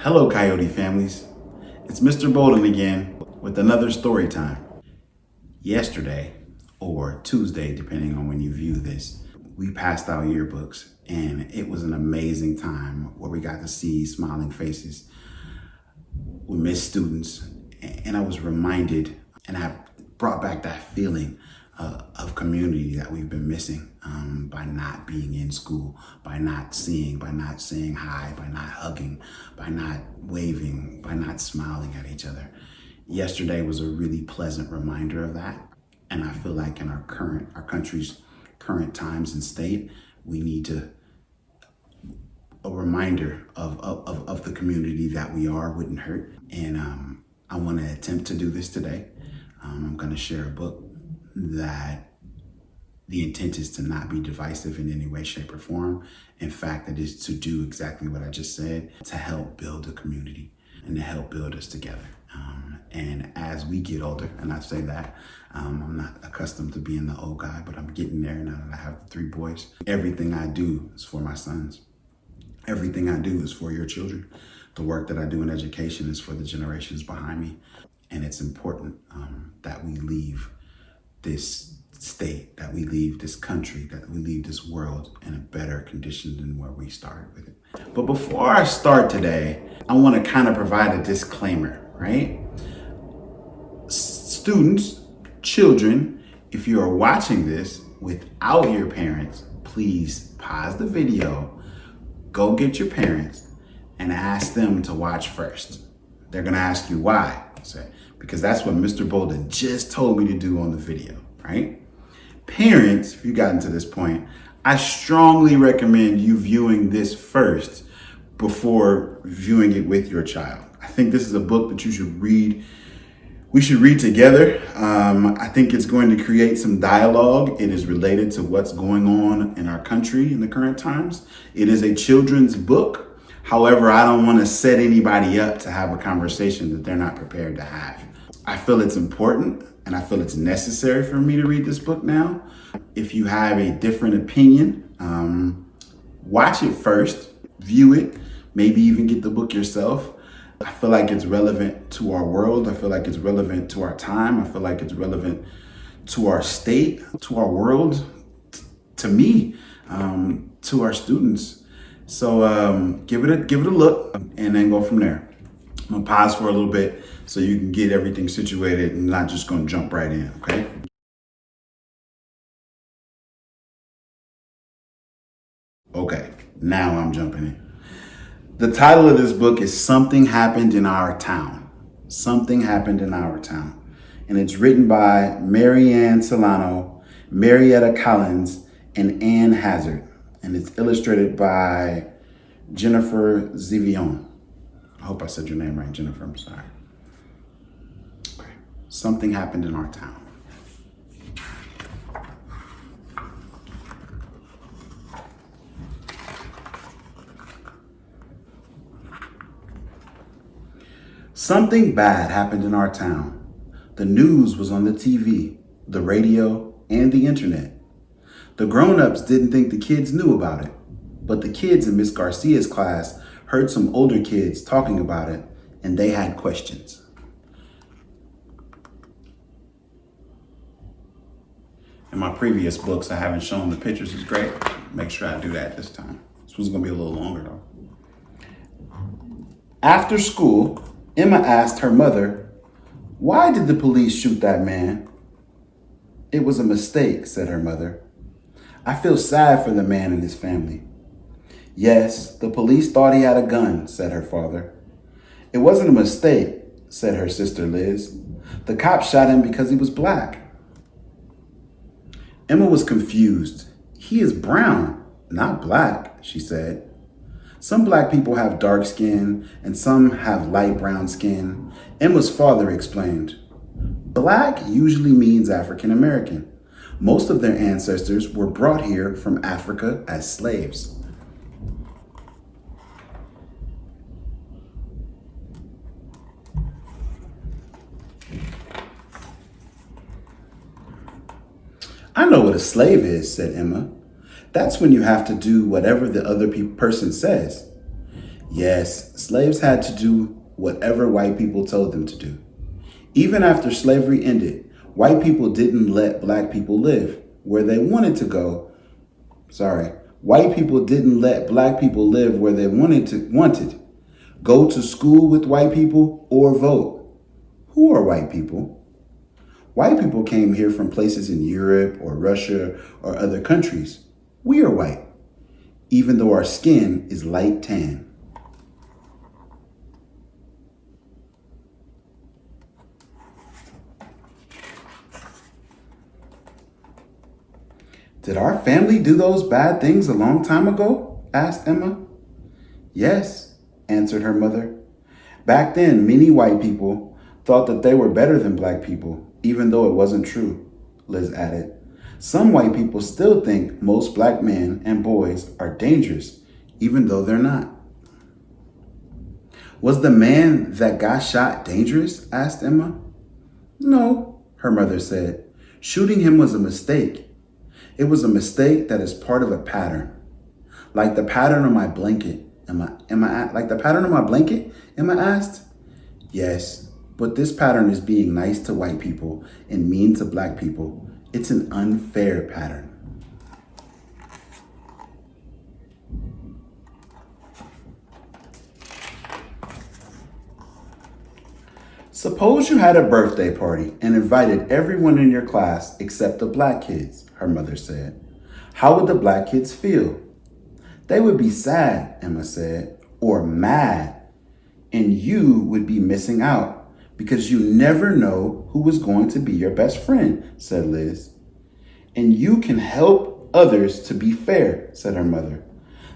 Hello, Coyote families. It's Mr. Boulden again with another story time. Yesterday, or Tuesday, depending on when you view this, we passed our yearbooks, and it was an amazing time where we got to see smiling faces. We missed students, and I was reminded, and I brought back that feeling of community that we've been missing by not being in school, by not saying hi, by not hugging, by not waving, by not smiling at each other. Yesterday was a really pleasant reminder of that. And I feel like in our country's current times and state, we need a reminder of the community that we are wouldn't hurt. And I want to attempt to do this today. I'm going to share a book that the intent is to not be divisive in any way, shape, or form. In fact, it is to do exactly what I just said, to help build a community and to help build us together. And as we get older, and I say that, I'm not accustomed to being the old guy, but I'm getting there now that I have 3 boys. Everything I do is for my sons. Everything I do is for your children. The work that I do in education is for the generations behind me. And it's important that we leave this state, that we leave this country, that we leave this world in a better condition than where we started with it. But before I start today, I want to kind of provide a disclaimer, right? Students, children, if you are watching this without your parents, please pause the video, go get your parents, and ask them to watch first. They're going to ask you why. Because that's what Mr. Boulden just told me to do on the video, right? Parents, if you gotten to this point, I strongly recommend you viewing this first before viewing it with your child. I think this is a book that you should read. We should read together. I think it's going to create some dialogue. It is related to what's going on in our country in the current times. It is a children's book. However, I don't want to set anybody up to have a conversation that they're not prepared to have. I feel it's important and I feel it's necessary for me to read this book now. If you have a different opinion, watch it first, view it, maybe even get the book yourself. I feel like it's relevant to our world. I feel like it's relevant to our time. I feel like it's relevant to our state, to our world, to me, to our students. So give it a look and then go from there. I'm gonna pause for a little bit so you can get everything situated and not just gonna jump right in, okay? Okay, now I'm jumping in. The title of this book is Something Happened in Our Town. Something Happened in Our Town. And it's written by Marianne, Celano, Marietta Collins, and Anne Hazzard. And it's illustrated by Jennifer Zivoin. I hope I said your name right, Jennifer. I'm sorry. Okay. Something Happened in Our Town. Something bad happened in our town. The news was on the TV, the radio, and the internet. The grown-ups didn't think the kids knew about it, but the kids in Miss Garcia's class heard some older kids talking about it, and they had questions. In my previous books, I haven't shown the pictures. It's great. Make sure I do that this time. This one's gonna be a little longer though. After school, Emma asked her mother, "Why did the police shoot that man?" "It was a mistake," said her mother. "I feel sad for the man and his family." "Yes, the police thought he had a gun," said her father. "It wasn't a mistake," said her sister Liz. "The cops shot him because he was black." Emma was confused. "He is brown, not black," she said. "Some black people have dark skin and some have light brown skin," Emma's father explained. "Black usually means African American. Most of their ancestors were brought here from Africa as slaves." "I know what a slave is," said Emma. "That's when you have to do whatever the other person says." Yes, slaves had to do whatever white people told them to do. Even after slavery ended, white people didn't let black people live where they wanted to go. White people didn't let black people live where they wanted. Go to school with white people or vote. Who are white people? White people came here from places in Europe or Russia or other countries. We are white, even though our skin is light tan. Did our family do those bad things a long time ago? Asked Emma. Yes, answered her mother. Back then, many white people thought that they were better than black people, even though it wasn't true, Liz added. Some white people still think most black men and boys are dangerous, even though they're not. Was the man that got shot dangerous? Asked Emma. No, her mother said. Shooting him was a mistake. It was a mistake that is part of a pattern. Like the pattern on my blanket. Like the pattern on my blanket? Emma asked. Yes, but this pattern is being nice to white people and mean to black people. It's an unfair pattern. Suppose you had a birthday party and invited everyone in your class except the black kids, her mother said. How would the black kids feel? They would be sad, Emma said, or mad. And you would be missing out because you never know who is going to be your best friend, said Liz. And you can help others to be fair, said her mother.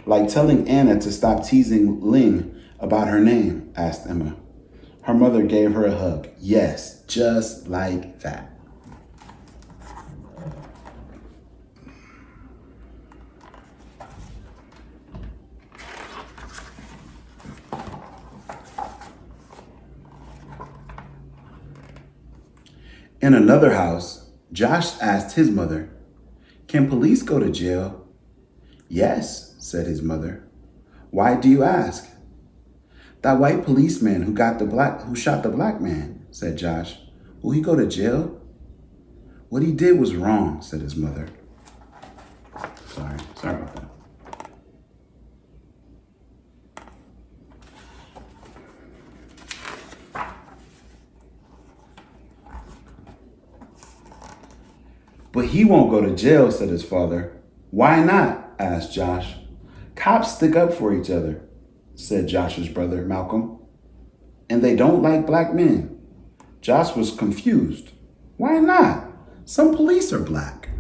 Like telling Anna to stop teasing Ling about her name, asked Emma. Her mother gave her a hug. Yes, just like that. In another house, Josh asked his mother, "Can police go to jail?" "Yes," said his mother. "Why do you ask?" "That white policeman who shot the black man," said Josh. "Will he go to jail?" "What he did was wrong," said his mother. Sorry about that. "But he won't go to jail," said his father. "Why not?" asked Josh. "Cops stick up for each other," said Josh's brother, Malcolm. "And they don't like black men." Josh was confused. "Why not? Some police are black."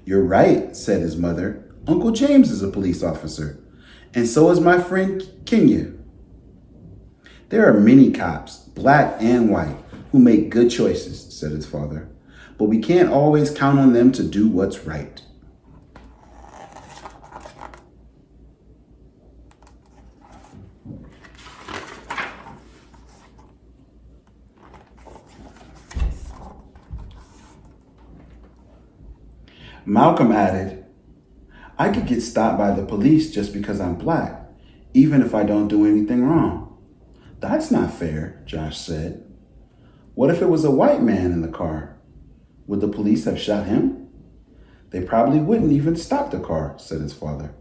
"You're right," said his mother. "Uncle James is a police officer, and so is my friend Kenya." "There are many cops, black and white, who make good choices," said his father. "But we can't always count on them to do what's right." Malcolm added, "I could get stopped by the police just because I'm black, even if I don't do anything wrong." "That's not fair," Josh said. "What if it was a white man in the car? Would the police have shot him?" "They probably wouldn't even stop the car," said his father.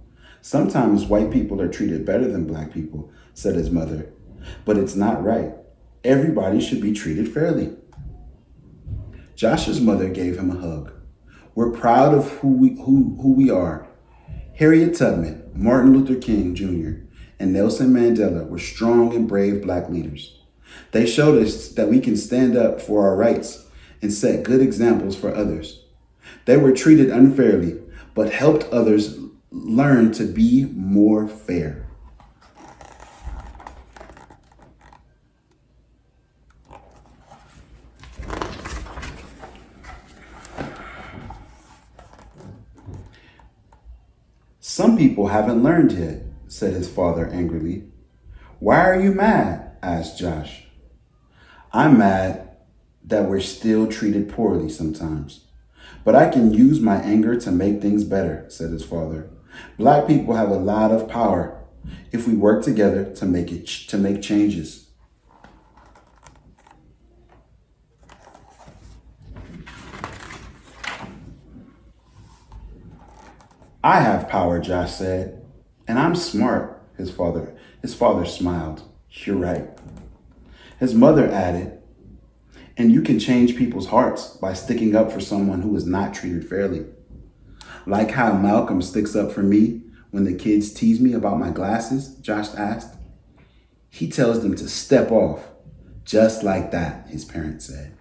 "Sometimes white people are treated better than black people," said his mother. "But it's not right. Everybody should be treated fairly." Josh's mother gave him a hug. "We're proud of who we are. Harriet Tubman, Martin Luther King Jr., and Nelson Mandela were strong and brave black leaders. They showed us that we can stand up for our rights and set good examples for others. They were treated unfairly, but helped others learn to be more fair." "Some people haven't learned yet," said his father angrily. "Why are you mad?" asked Josh. "I'm mad that we're still treated poorly sometimes. But I can use my anger to make things better," said his father. "Black people have a lot of power if we work together to make changes. I have power, Josh said, and I'm smart, his father smiled. You're right. His mother added, and you can change people's hearts by sticking up for someone who is not treated fairly. Like how Malcolm sticks up for me when the kids tease me about my glasses, Josh asked. He tells them to step off, just like that, his parents said.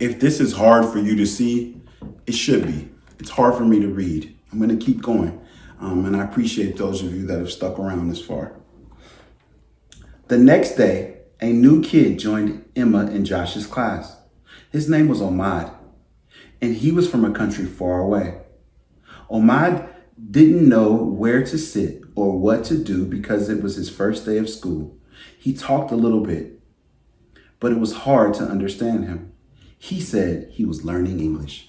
If this is hard for you to see, it should be. It's hard for me to read. I'm going to keep going. And I appreciate those of you that have stuck around this far. The next day, a new kid joined Emma in Josh's class. His name was Ahmad, and he was from a country far away. Ahmad didn't know where to sit or what to do because it was his first day of school. He talked a little bit, but it was hard to understand him. He said he was learning English.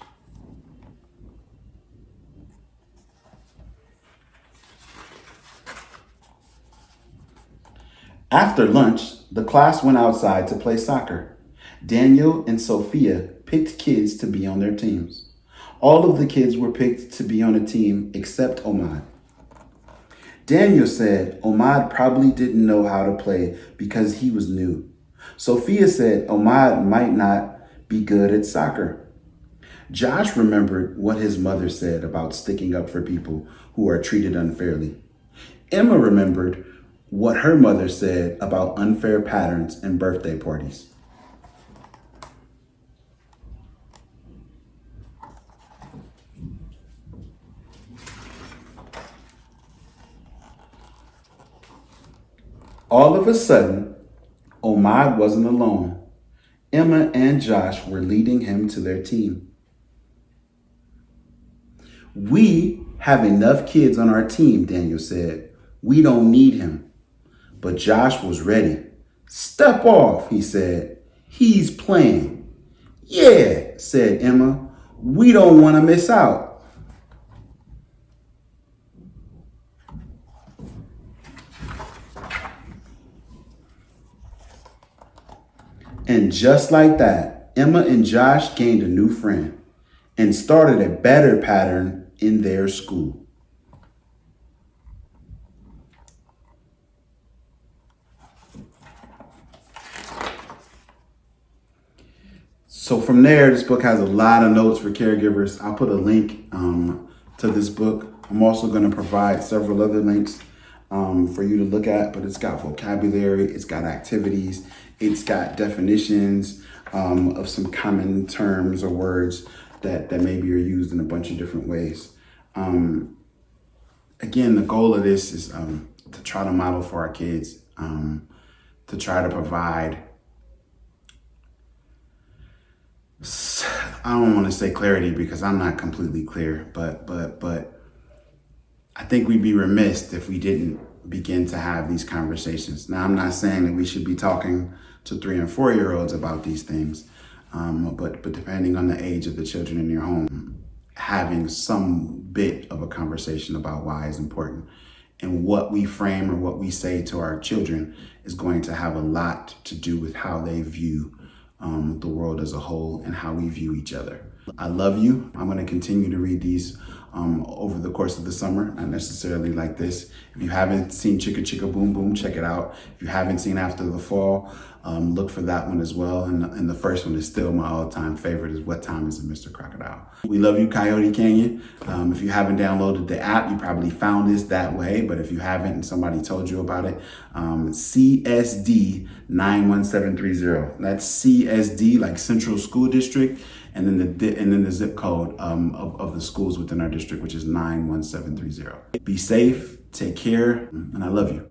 After lunch, the class went outside to play soccer. Daniel and Sophia picked kids to be on their teams. All of the kids were picked to be on a team except Ahmad. Daniel said Ahmad probably didn't know how to play because he was new. Sophia said Ahmad might not be good at soccer. Josh remembered what his mother said about sticking up for people who are treated unfairly. Emma remembered what her mother said about unfair patterns and birthday parties. All of a sudden, Ahmad wasn't alone. Emma and Josh were leading him to their team. We have enough kids on our team, Daniel said. We don't need him. But Josh was ready. Step off, he said. He's playing. Yeah, said Emma. We don't want to miss out. And just like that, Emma and Josh gained a new friend and started a better pattern in their school. So from there, this book has a lot of notes for caregivers. I'll put a link to this book. I'm also going to provide several other links for you to look at, but it's got vocabulary, it's got activities, it's got definitions of some common terms or words that maybe are used in a bunch of different ways. Again, the goal of this is to try to model for our kids, to try to provide, I don't want to say clarity because I'm not completely clear, but I think we'd be remiss if we didn't begin to have these conversations. Now, I'm not saying that we should be talking to 3 and 4-year-olds about these things, but depending on the age of the children in your home, having some bit of a conversation about why is important. And what we frame or what we say to our children is going to have a lot to do with how they view the world as a whole and how we view each other. I love you. I'm going to continue to read these over the course of the summer, not necessarily like this. If you haven't seen Chicka Chicka Boom Boom, check it out. If you haven't seen After the Fall, look for that one as well. And the first one is still my all-time favorite, is What Time Is It, Mr. Crocodile? We love you, Coyote Canyon. If you haven't downloaded the app, you probably found this that way, but if you haven't and somebody told you about it, CSD 91730. That's CSD, like Central School District, and then the zip code of the schools within our district, which is 91730. Be safe, take care, and I love you.